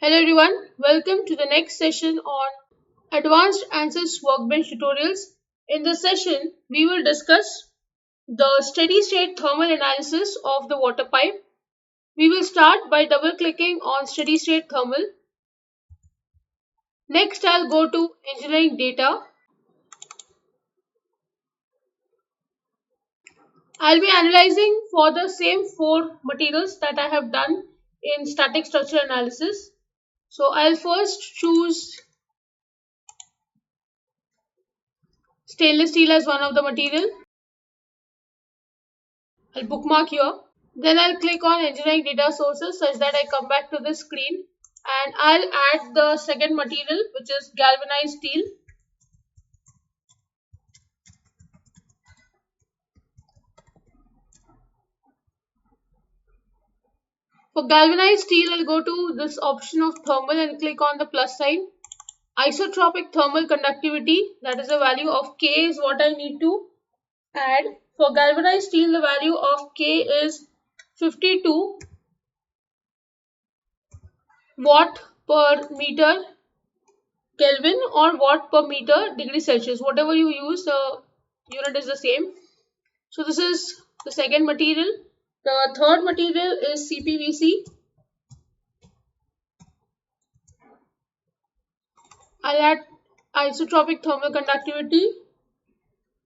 Hello everyone, welcome to the next session on Advanced Answers Workbench tutorials. In this session, we will discuss the steady state thermal analysis of the water pipe. We will start by double clicking on steady state thermal. Next, I'll go to engineering data. I'll be analyzing for the same four materials that I have done in static structure analysis. So I'll first choose stainless steel as one of the material. I'll bookmark here. Then I'll click on engineering data sources such that I come back to this screen and I'll add the second material, which is galvanized steel. For galvanized steel, I'll go to this option of thermal and click on the plus sign. Isotropic thermal conductivity, that is the value of K, is what I need to add. For galvanized steel, the value of K is 52 watt per meter Kelvin or watt per meter degree Celsius. Whatever you use, the unit is the same. So this is the second material. The third material is CPVC. I'll add isotropic thermal conductivity.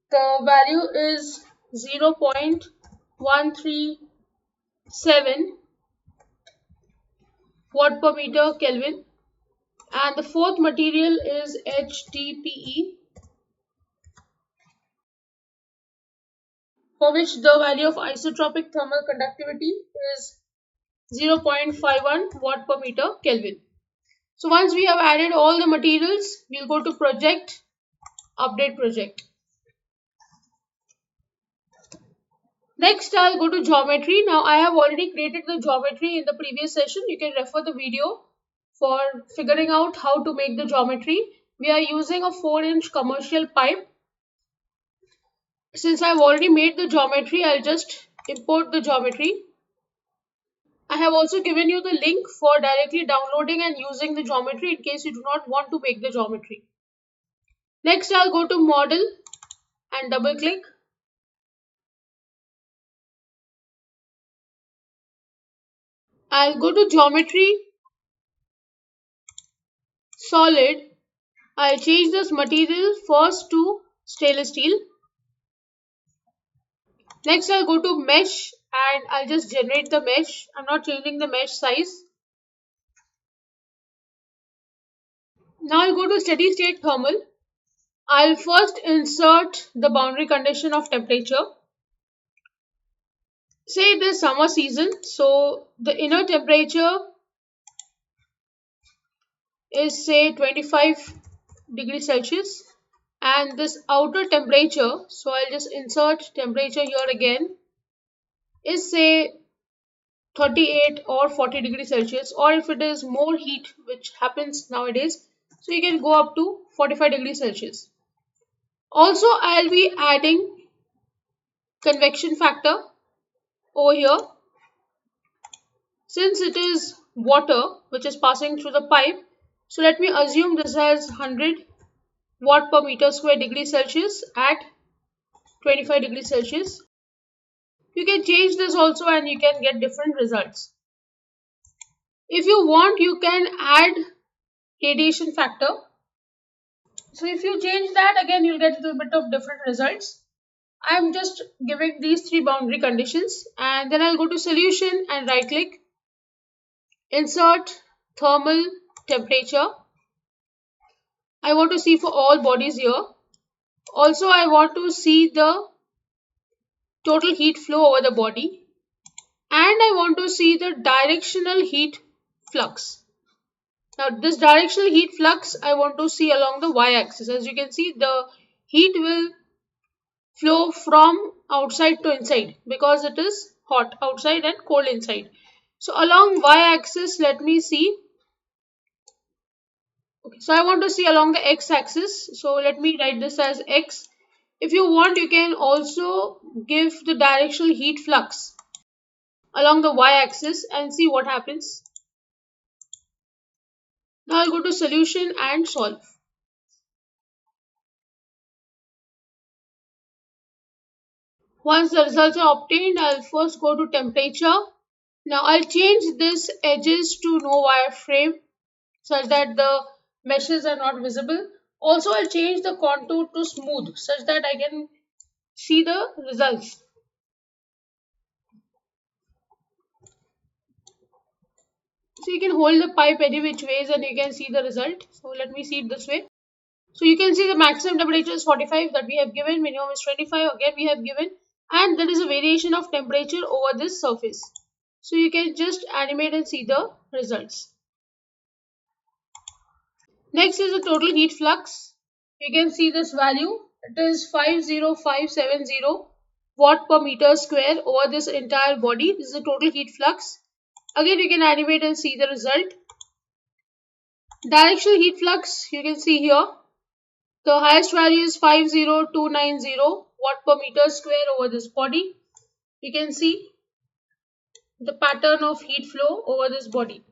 The value is 0.137 watt per meter Kelvin. And the fourth material is HDPE, for which the value of isotropic thermal conductivity is 0.51 watt per meter Kelvin. So once we have added all the materials, we'll go to project, update project. Next, I'll go to geometry. Now I have already created the geometry in the previous session. You can refer the video for figuring out how to make the geometry. We are using a 4-inch commercial pipe. Since I've already made the geometry, I'll just import the geometry. I have also given you the link for directly downloading and using the geometry in case you do not want to make the geometry. Next, I'll go to model and double click. I'll go to geometry, solid. I'll change this material first to stainless steel. Next, I'll go to mesh and I'll just generate the mesh. I'm not changing the mesh size. Now I'll go to steady state thermal. I'll first insert the boundary condition of temperature. Say it is summer season, so the inner temperature is say 25 degrees Celsius and this outer temperature, so I'll just insert temperature here again, is say 38 or 40 degrees Celsius, or if it is more heat, which happens nowadays, so you can go up to 45 degrees Celsius. Also, I'll be adding convection factor over here. Since it is water which is passing through the pipe, so let me assume this has 100 watt per meter square degree Celsius at 25 degrees Celsius. You can change this also and you can get different results. If you want, you can add radiation factor. So if you change that, again you'll get a little bit of different results. I'm just giving these three boundary conditions and then I'll go to solution and right click, insert thermal temperature. I want to see for all bodies here. Also, I want to see the total heat flow over the body and I want to see the directional heat flux. Now this directional heat flux I want to see along the y-axis. As you can see, the heat will flow from outside to inside because it is hot outside and cold inside. So along y-axis, let me see. Okay, so I want to see along the x-axis. So let me write this as x. If you want, you can also give the directional heat flux along the y-axis and see what happens. Now I'll go to solution and solve. Once the results are obtained, I'll first go to temperature. Now I'll change this edges to no wireframe such that the meshes are not visible. Also, I'll change the contour to smooth such that I can see the results. So you can hold the pipe any which ways and you can see the result. So let me see it this way. So you can see the maximum temperature is 45 that we have given, minimum is 25 again we have given, and there is a variation of temperature over this surface. So you can just animate and see the results. Next is the total heat flux. You can see this value. It is 50570 watt per meter square over this entire body. This is the total heat flux. Again, you can animate and see the result. Directional heat flux, you can see here. The highest value is 50290 watt per meter square over this body. You can see the pattern of heat flow over this body.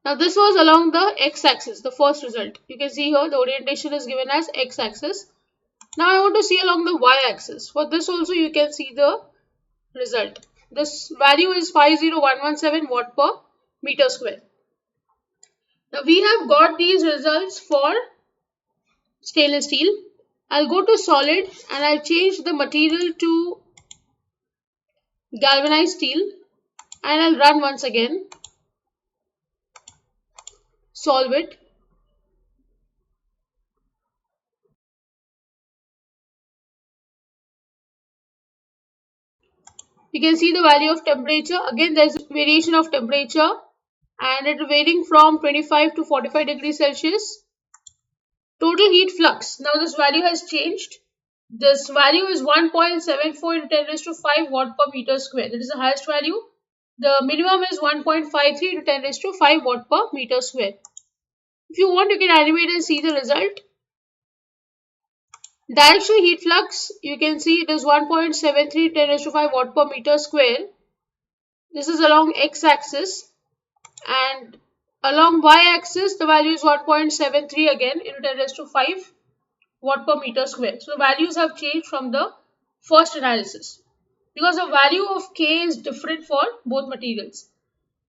Now this was along the x-axis, the first result. You can see here the orientation is given as x-axis. Now I want to see along the y-axis. For this also you can see the result. This value is 50117 watt per meter square. Now we have got these results for stainless steel. I'll go to solid and I'll change the material to galvanized steel and I'll run once again. Solve it. You can see the value of temperature. Again, there is variation of temperature and it varying from 25 to 45 degrees Celsius. Total heat flux. Now this value has changed. This value is 1.74 into 10 raised to 5 watt per meter square. That is the highest value. The minimum is 1.53 into 10 raised to 5 watt per meter square. If you want, you can animate and see the result. Directional heat flux, you can see it is 1.73 10 raised to 5 watt per meter square. This is along x-axis, and along y-axis the value is 1.73 again into 10 raised to 5 watt per meter square. So the values have changed from the first analysis because the value of K is different for both materials.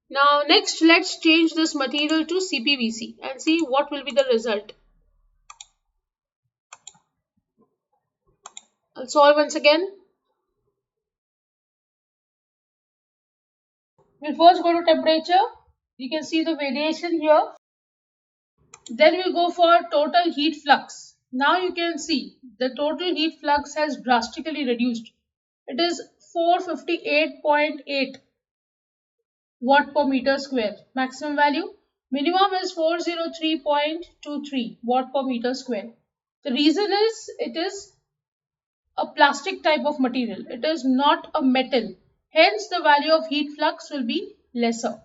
Now next, let's change this material to CPVC and see what will be the result. I'll solve once again. We'll first go to temperature. You can see the variation here. Then we'll go for total heat flux. Now you can see the total heat flux has drastically reduced. It is 458.8 watt per meter square. Maximum value. Minimum is 403.23 watt per meter square. The reason is it is a plastic type of material. It is not a metal. Hence the value of heat flux will be lesser.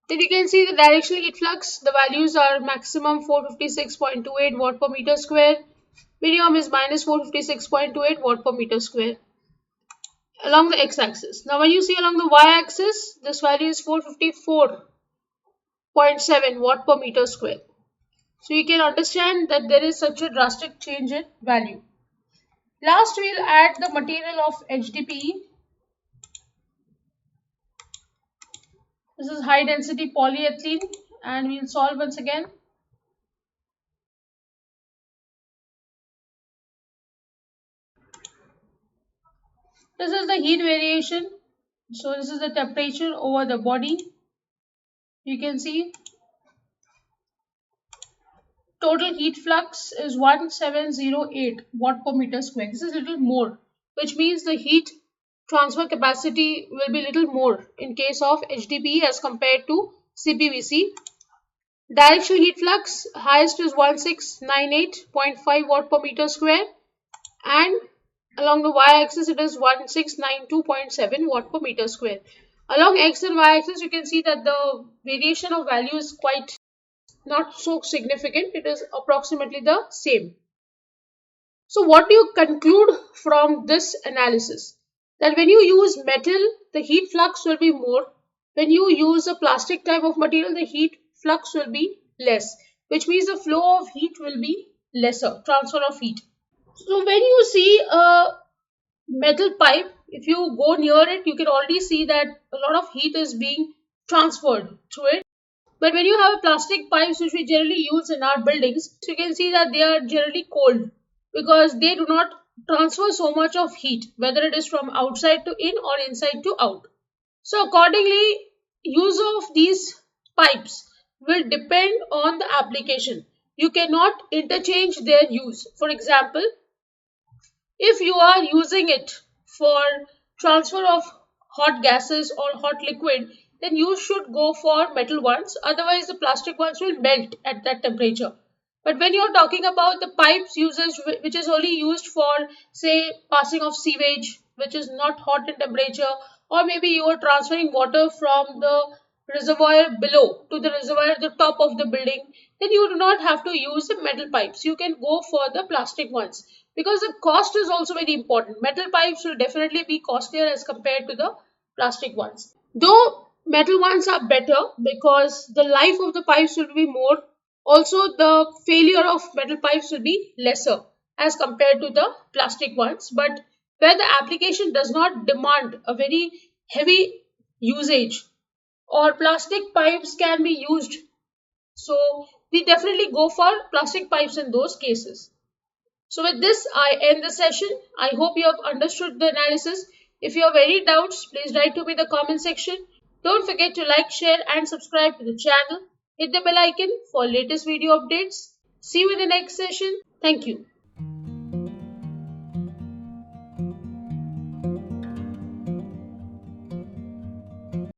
Then you can see the directional heat flux. The values are maximum 456.28 watt per meter square. Minimum is minus 456.28 watt per meter square along the x-axis. Now when you see along the y-axis, this value is 454.7 watt per meter square. So you can understand that there is such a drastic change in value. Last, we'll add the material of HDPE. This is high density polyethylene and we'll solve once again. This is the heat variation. So this is the temperature over the body. You can see total heat flux is 1708 watt per meter square. This is a little more, which means the heat transfer capacity will be little more in case of HDPE as compared to CPVC. Directional heat flux highest is 1698.5 watt per meter square and along the y-axis it is 1692.7 watt per meter square. Along x and y-axis you can see that the variation of value is quite not so significant. It is approximately the same. So what do you conclude from this analysis? That when you use metal, the heat flux will be more. When you use a plastic type of material, the heat flux will be less, which means the flow of heat will be lesser, transfer of heat. So when you see a metal pipe, if you go near it, you can already see that a lot of heat is being transferred through it. But when you have plastic pipes, which we generally use in our buildings, you can see that they are generally cold because they do not transfer so much of heat, whether it is from outside to in or inside to out. So accordingly, use of these pipes will depend on the application. You cannot interchange their use. For example, if you are using it for transfer of hot gases or hot liquid, then you should go for metal ones. Otherwise, the plastic ones will melt at that temperature. But when you're talking about the pipes usage, which is only used for, say, passing of sewage, which is not hot in temperature, or maybe you are transferring water from the reservoir below to the reservoir at the top of the building, then you do not have to use the metal pipes. You can go for the plastic ones because the cost is also very important. Metal pipes will definitely be costlier as compared to the plastic ones. Though metal ones are better because the life of the pipes will be more, also the failure of metal pipes will be lesser as compared to the plastic ones. But where the application does not demand a very heavy usage, or plastic pipes can be used, so we definitely go for plastic pipes in those cases. So with this, I end the session. I hope you have understood the analysis. If you have any doubts, please write to me in the comment section. Don't forget to like, share and subscribe to the channel. Hit the bell icon for latest video updates. See you in the next session. Thank you.